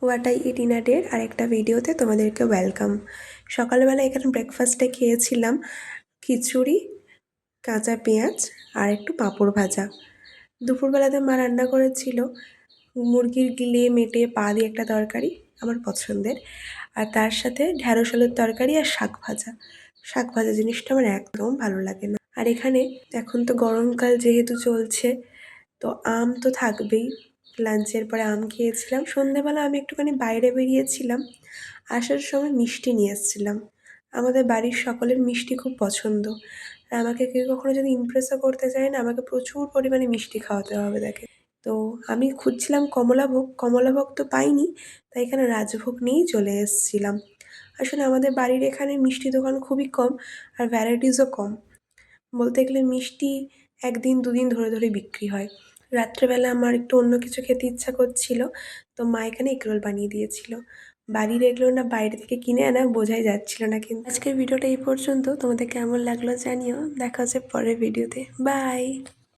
What I eat in a day আর একটা ভিডিওতে তোমাদেরকে ওয়েলকাম। সকালবেলা এখানে ব্রেকফাস্টে খেয়েছিলাম খিচুড়ি, কাঁচা পেঁয়াজ আর একটু পাঁপড় ভাজা। দুপুরবেলাতে মা রান্না করেছিল মুরগির গিলে মেটে পা দিয়ে একটা তরকারি আমার পছন্দের, আর তার সাথে ঢ্যাঁড়স আলুর তরকারি আর শাক ভাজা। শাক ভাজা জিনিসটা আমার একদম ভালো লাগে না। আর এখানে এখন তো গরমকাল যেহেতু চলছে, তো আম তো থাকবেই। লাঞ্চের পরে আম খেয়েছিলাম। সন্ধেবেলা আমি একটুখানি বাইরে বেরিয়েছিলাম, আসার সময় মিষ্টি নিয়ে এসেছিলাম। আমাদের বাড়ির সকলের মিষ্টি খুব পছন্দ, আর আমাকে কেউ কখনো যদি ইমপ্রেসও করতে চায় না, আমাকে প্রচুর পরিমাণে মিষ্টি খাওয়াতে হবে তাকে। তো আমি খুঁজছিলাম কমলাভোগ, কমলাভোগ তো পাইনি, তাই এখানে রাজভোগ নিয়েই চলে এসেছিলাম। আসলে আমাদের বাড়ির এখানে মিষ্টি দোকান খুবই কম, আর ভ্যারাইটিসও কম। বলতে গেলে মিষ্টি একদিন দুদিন ধরে ধরে বিক্রি হয়। রাত্রেবেলা আমার একটু অন্য কিছু খেতে ইচ্ছা করছিল, তো মা এখানে এগরোল বানিয়ে দিয়েছিল। বাড়ির এগরোল না বাইরে থেকে কিনে আনা বোঝাই যাচ্ছিল না। কিন্তু আজকের ভিডিওটা এই পর্যন্ত, তোমাদের কেমন লাগলো জানিও। দেখা হচ্ছে পরের ভিডিওতে। বাই।